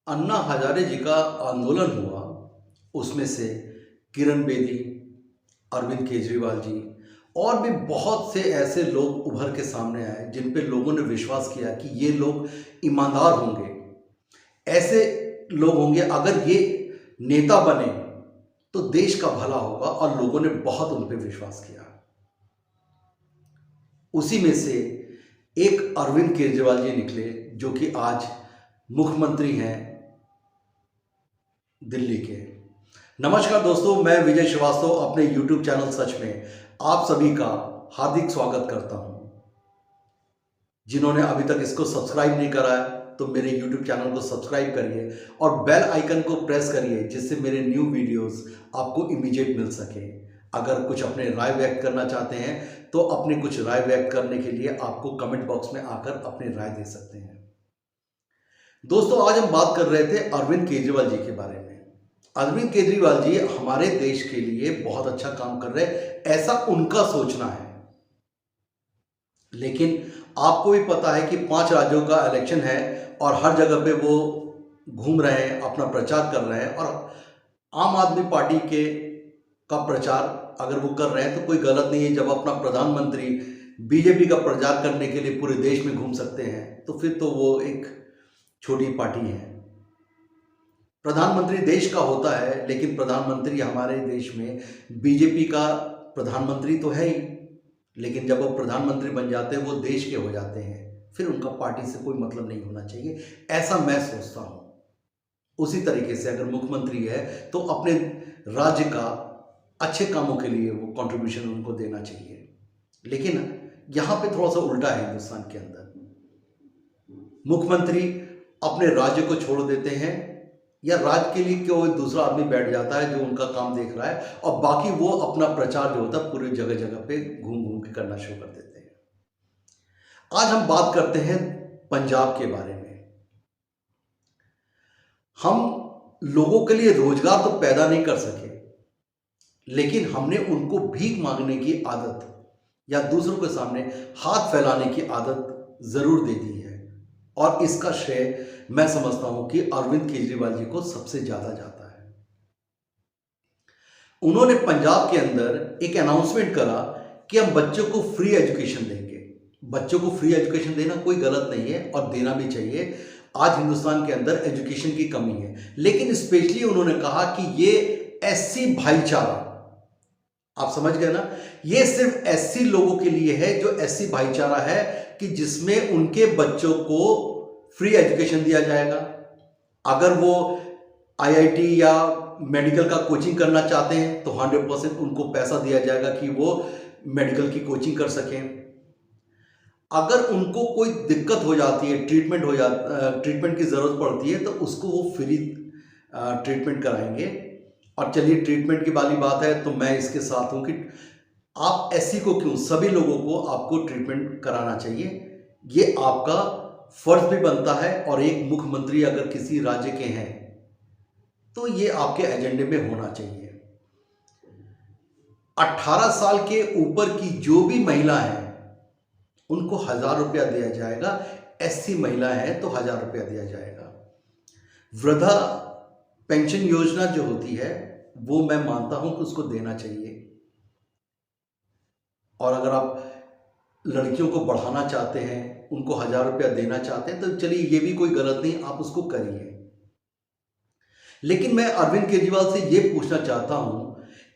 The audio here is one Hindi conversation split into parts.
अन्ना हजारे जी का आंदोलन हुआ, उसमें से किरण बेदी, अरविंद केजरीवाल जी और भी बहुत से ऐसे लोग उभर के सामने आए जिन पे लोगों ने विश्वास किया कि ये लोग ईमानदार होंगे, ऐसे लोग होंगे, अगर ये नेता बने तो देश का भला होगा, और लोगों ने बहुत उन पे विश्वास किया। उसी में से एक अरविंद केजरीवाल जी निकले जो कि आज मुख्यमंत्री हैं दिल्ली के। नमस्कार दोस्तों, मैं विजय श्रीवास्तव अपने YouTube चैनल सच में आप सभी का हार्दिक स्वागत करता हूं। जिन्होंने अभी तक इसको सब्सक्राइब नहीं करा है तो मेरे YouTube चैनल को सब्सक्राइब करिए और बेल आइकन को प्रेस करिए, जिससे मेरे न्यू वीडियोस आपको इमीडिएट मिल सके। अगर कुछ अपने राय व्यक्त करना चाहते हैं तो अपने कुछ राय व्यक्त करने के लिए आपको कमेंट बॉक्स में आकर अपनी राय दे सकते हैं। दोस्तों, आज हम बात कर रहे थे अरविंद केजरीवाल जी के बारे में। अरविंद केजरीवाल जी हमारे देश के लिए बहुत अच्छा काम कर रहे हैं, ऐसा उनका सोचना है। लेकिन आपको भी पता है कि 5 राज्यों का इलेक्शन है और हर जगह पे वो घूम रहे हैं, अपना प्रचार कर रहे हैं, और आम आदमी पार्टी के का प्रचार अगर वो कर रहे हैं तो कोई गलत नहीं है। जब अपना प्रधानमंत्री बीजेपी का प्रचार करने के लिए पूरे देश में घूम सकते हैं तो फिर तो वो एक छोटी पार्टी है। प्रधानमंत्री देश का होता है, लेकिन प्रधानमंत्री हमारे देश में बीजेपी का प्रधानमंत्री तो है ही, लेकिन जब वो प्रधानमंत्री बन जाते हैं वो देश के हो जाते हैं, फिर उनका पार्टी से कोई मतलब नहीं होना चाहिए, ऐसा मैं सोचता हूँ। उसी तरीके से अगर मुख्यमंत्री है तो अपने राज्य का अच्छे कामों के लिए वो कंट्रीब्यूशन उनको देना चाहिए। लेकिन यहाँ पे थोड़ा सा उल्टा है हिंदुस्तान के अंदर। मुख्यमंत्री अपने राज्य को छोड़ देते हैं या राज्य के लिए कोई दूसरा आदमी बैठ जाता है जो उनका काम देख रहा है, और बाकी वो अपना प्रचार जो होता है पूरी जगह जगह पे घूम घूम के करना शुरू कर देते हैं। आज हम बात करते हैं पंजाब के बारे में। हम लोगों के लिए रोजगार तो पैदा नहीं कर सके, लेकिन हमने उनको भीख मांगने की आदत या दूसरों के सामने हाथ फैलाने की आदत जरूर दे दी है, और इसका श्रेय मैं समझता हूं कि अरविंद केजरीवाल जी को सबसे ज्यादा जाता है। उन्होंने पंजाब के अंदर एक अनाउंसमेंट करा कि हम बच्चों को फ्री एजुकेशन देंगे। बच्चों को फ्री एजुकेशन देना कोई गलत नहीं है और देना भी चाहिए। आज हिंदुस्तान के अंदर एजुकेशन की कमी है, लेकिन स्पेशली उन्होंने कहा कि ये एससी भाईचारा, आप समझ गए ना, ये सिर्फ एससी लोगों के लिए है, जो एससी भाईचारा है कि जिसमें उनके बच्चों को फ्री एजुकेशन दिया जाएगा। अगर वो आईआईटी या मेडिकल का कोचिंग करना चाहते हैं तो 100% उनको पैसा दिया जाएगा कि वो मेडिकल की कोचिंग कर सकें। अगर उनको कोई दिक्कत हो जाती है, ट्रीटमेंट की ज़रूरत पड़ती है, तो उसको वो फ्री ट्रीटमेंट कराएंगे। और चलिए, ट्रीटमेंट की वाली बात है तो मैं इसके साथ हूँ कि आप एससी को क्यों, सभी लोगों को आपको ट्रीटमेंट कराना चाहिए। ये आपका फर्ज भी बनता है, और एक मुख्यमंत्री अगर किसी राज्य के हैं तो ये आपके एजेंडे में होना चाहिए। 18 साल के ऊपर की जो भी महिला है उनको 1000 रुपया दिया जाएगा। एससी महिला है तो 1000 रुपया दिया जाएगा। वृद्धा पेंशन योजना जो होती है वो मैं मानता हूं कि उसको देना चाहिए। और अगर आप लड़कियों को बढ़ाना चाहते हैं, उनको 1000 रुपया देना चाहते हैं, तो चलिए ये भी कोई गलत नहीं, आप उसको करिए। लेकिन मैं अरविंद केजरीवाल से ये पूछना चाहता हूं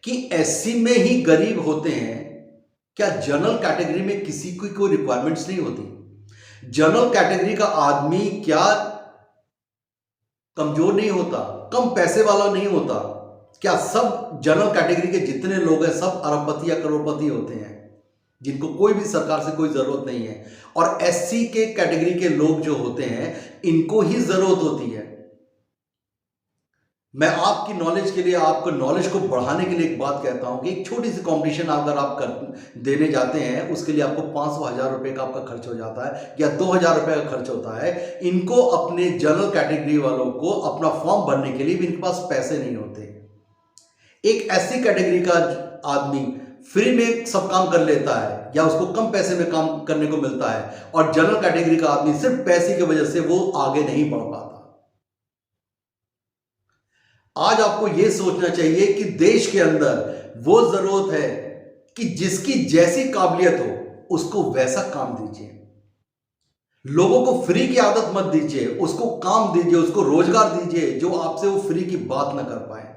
कि एससी में ही गरीब होते हैं, क्या जनरल कैटेगरी में किसी की कोई रिक्वायरमेंट्स नहीं होती? जनरल कैटेगरी का आदमी क्या कमजोर नहीं होता, कम पैसे वाला नहीं होता? क्या सब जनरल कैटेगरी के जितने लोग हैं सब अरबपति या करोड़पति होते हैं, जिनको कोई भी सरकार से कोई जरूरत नहीं है? और एससी के कैटेगरी के लोग जो होते हैं इनको ही जरूरत होती है। मैं आपकी नॉलेज के लिए, आपको नॉलेज को बढ़ाने के लिए एक बात कहता हूं कि एक छोटी सी कंपटीशन अगर आप देने जाते हैं, उसके लिए आपको 500-1000 रुपए का आपका खर्च हो जाता है या 2000 रुपए का खर्च होता है। इनको अपने जनरल कैटेगरी वालों को अपना फॉर्म भरने के लिए भी इनके पास पैसे नहीं होते। एक एससी कैटेगरी का आदमी फ्री में सब काम कर लेता है या उसको कम पैसे में काम करने को मिलता है, और जनरल कैटेगरी का आदमी सिर्फ पैसे की वजह से वो आगे नहीं बढ़ पाता। आज आपको यह सोचना चाहिए कि देश के अंदर वो जरूरत है कि जिसकी जैसी काबिलियत हो उसको वैसा काम दीजिए। लोगों को फ्री की आदत मत दीजिए, उसको काम दीजिए, उसको रोजगार दीजिए जो आपसे वो फ्री की बात ना कर पाए।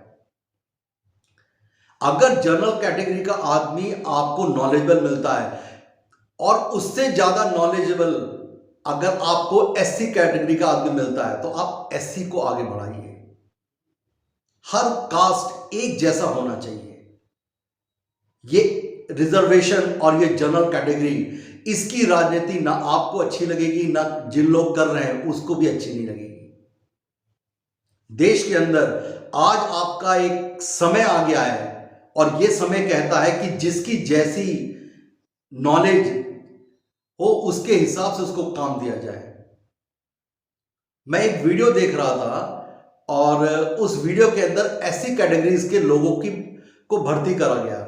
अगर जनरल कैटेगरी का आदमी आपको नॉलेजेबल मिलता है और उससे ज्यादा नॉलेजेबल अगर आपको एससी कैटेगरी का आदमी मिलता है तो आप एससी को आगे बढ़ाइए। हर कास्ट एक जैसा होना चाहिए। ये रिजर्वेशन और ये जनरल कैटेगरी, इसकी राजनीति ना आपको अच्छी लगेगी, ना जिन लोग कर रहे हैं उसको भी अच्छी नहीं लगेगी। देश के अंदर आज आपका एक समय आ गया है और यह समय कहता है कि जिसकी जैसी नॉलेज हो उसके हिसाब से उसको काम दिया जाए। मैं एक वीडियो देख रहा था और उस वीडियो के अंदर ऐसी कैटेगरीज के लोगों की को भर्ती करा गया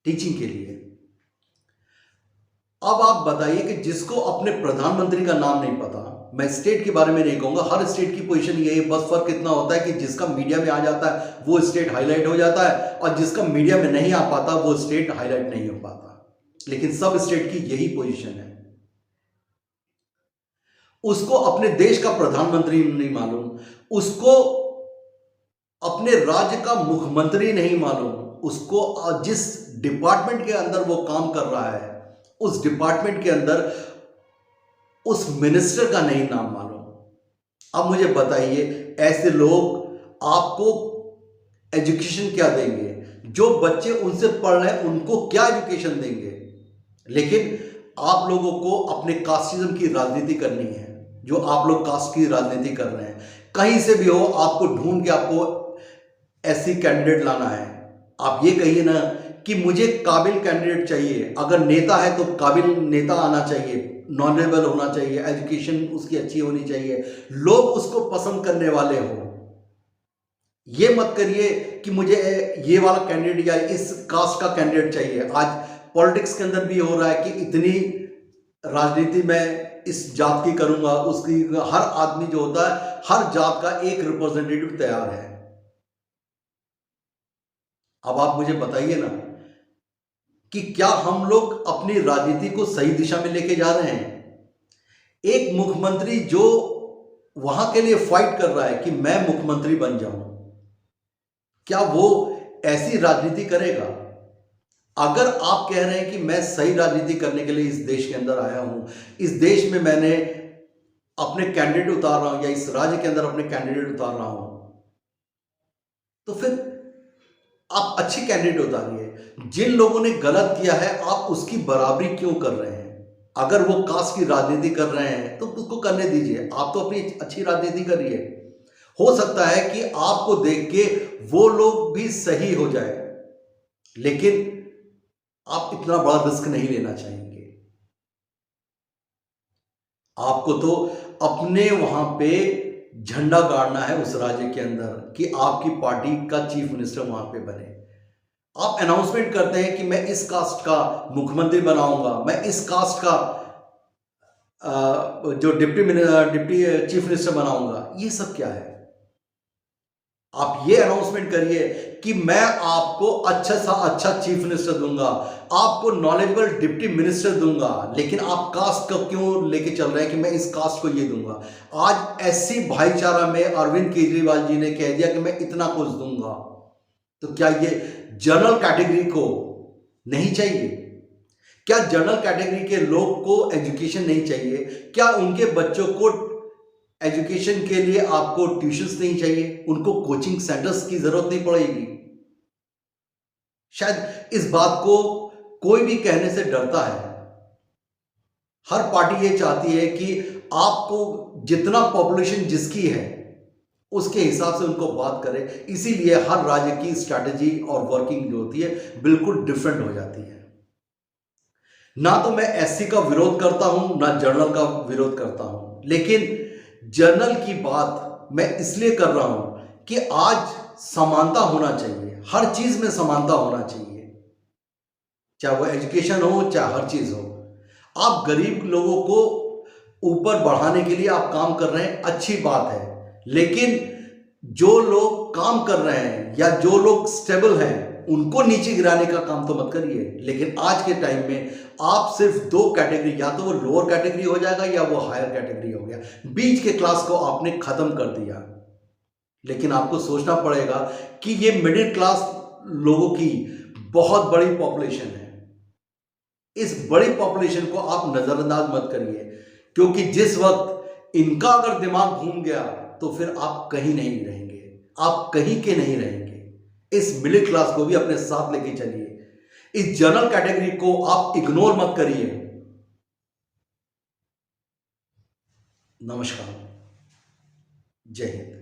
टीचिंग के लिए। अब आप बताइए कि जिसको अपने प्रधानमंत्री का नाम नहीं पता, मैं स्टेट के बारे में नहीं कहूंगा, हर स्टेट की पोजीशन यही है, बस फर्क इतना होता है कि जिसका मीडिया में आ जाता है वो स्टेट हाईलाइट हो जाता है और जिसका मीडिया में नहीं आ पाता वो स्टेट हाईलाइट नहीं हो पाता। लेकिन सब स्टेट की यही पोजीशन है। उसको अपने देश का प्रधानमंत्री नहीं मालूम, उसको अपने राज्य का मुख्यमंत्री नहीं मालूम, उसको जिस डिपार्टमेंट के अंदर वो काम कर रहा है उस डिपार्टमेंट के अंदर उस मिनिस्टर का नहीं नाम मालूम। अब मुझे बताइए ऐसे लोग आपको एजुकेशन क्या देंगे? जो बच्चे उनसे पढ़ रहे हैं उनको क्या एजुकेशन देंगे? लेकिन आप लोगों को अपने कास्टिज्म की राजनीति करनी है। जो आप लोग कास्ट की राजनीति कर रहे हैं, कहीं से भी हो आपको ढूंढ के आपको ऐसी कैंडिडेट लाना है। आप ये कहिए ना कि मुझे काबिल कैंडिडेट चाहिए। अगर नेता है तो काबिल नेता आना चाहिए, नॉलेजेबल होना चाहिए, एजुकेशन उसकी अच्छी होनी चाहिए, लोग उसको पसंद करने वाले हो। ये मत करिए कि मुझे ये वाला कैंडिडेट या इस कास्ट का कैंडिडेट चाहिए। आज पॉलिटिक्स के अंदर भी हो रहा है कि इतनी राजनीति में इस जात की करूंगा, उसकी, हर आदमी जो होता है हर जात का एक रिप्रेजेंटेटिव तैयार है। अब आप मुझे बताइए ना कि क्या हम लोग अपनी राजनीति को सही दिशा में लेके जा रहे हैं? एक मुख्यमंत्री जो वहां के लिए फाइट कर रहा है कि मैं मुख्यमंत्री बन जाऊं, क्या वो ऐसी राजनीति करेगा? अगर आप कह रहे हैं कि मैं सही राजनीति करने के लिए इस देश के अंदर आया हूं, इस देश में मैंने अपने कैंडिडेट उतार रहा हूं या इस राज्य के अंदर अपने कैंडिडेट उतार रहा हूं, तो फिर आप अच्छी कैंडिडेट उतारिए। जिन लोगों ने गलत किया है आप उसकी बराबरी क्यों कर रहे हैं? अगर वो कास्ट की राजनीति कर रहे हैं तो उसको करने दीजिए, आप तो अपनी अच्छी राजनीति करिए। हो सकता है कि आपको देख के वो लोग भी सही हो जाए, लेकिन आप इतना बड़ा रिस्क नहीं लेना चाहेंगे। आपको तो अपने वहां पे झंडा गाड़ना है उस राज्य के अंदर कि आपकी पार्टी का चीफ मिनिस्टर वहां पे बने। आप अनाउंसमेंट करते हैं कि मैं इस कास्ट का मुख्यमंत्री बनाऊंगा, मैं इस कास्ट का जो डिप्टी चीफ मिनिस्टर बनाऊंगा। ये सब क्या है? आप ये अनाउंसमेंट करिए कि मैं आपको अच्छा सा अच्छा चीफ मिनिस्टर दूंगा, आपको नॉलेजेबल डिप्टी मिनिस्टर दूंगा, लेकिन आप कास्ट को क्यों लेके चल रहे हैं कि मैं इस कास्ट को ये दूंगा? आज एससी भाईचारा में अरविंद केजरीवाल जी ने कह दिया कि मैं इतना कुछ दूंगा, तो क्या ये जनरल कैटेगरी को नहीं चाहिए? क्या जनरल कैटेगरी के लोग को एजुकेशन नहीं चाहिए? क्या उनके बच्चों को एजुकेशन के लिए आपको ट्यूशंस नहीं चाहिए? उनको कोचिंग सेंटर्स की जरूरत नहीं पड़ेगी? शायद इस बात को कोई भी कहने से डरता है। हर पार्टी ये चाहती है कि आपको जितना पॉपुलेशन जिसकी है उसके हिसाब से उनको बात करें, इसीलिए हर राज्य की स्ट्रैटेजी और वर्किंग जो होती है बिल्कुल डिफरेंट हो जाती है। ना तो मैं एससी का विरोध करता हूं ना जनरल का विरोध करता हूं, लेकिन जनरल की बात मैं इसलिए कर रहा हूं कि आज समानता होना चाहिए, हर चीज में समानता होना चाहिए, चाहे वो एजुकेशन हो चाहे हर चीज हो। आप गरीब लोगों को ऊपर बढ़ाने के लिए आप काम कर रहे हैं, अच्छी बात है, लेकिन जो लोग काम कर रहे हैं या जो लोग स्टेबल हैं उनको नीचे गिराने का काम तो मत करिए। लेकिन आज के टाइम में आप सिर्फ दो कैटेगरी, या तो वो लोअर कैटेगरी हो जाएगा या वो हायर कैटेगरी हो गया, बीच के क्लास को आपने खत्म कर दिया। लेकिन आपको सोचना पड़ेगा कि ये मिडिल क्लास लोगों की बहुत बड़ी पॉपुलेशन है। इस बड़ी पॉपुलेशन को आप नजरअंदाज मत करिए, क्योंकि जिस वक्त इनका अगर दिमाग घूम गया तो फिर आप कहीं नहीं रहेंगे, आप कहीं के नहीं रहेंगे। इस मिडिल क्लास को भी अपने साथ लेके चलिए, इस जनरल कैटेगरी को आप इग्नोर मत करिए। नमस्कार, जय हिंद।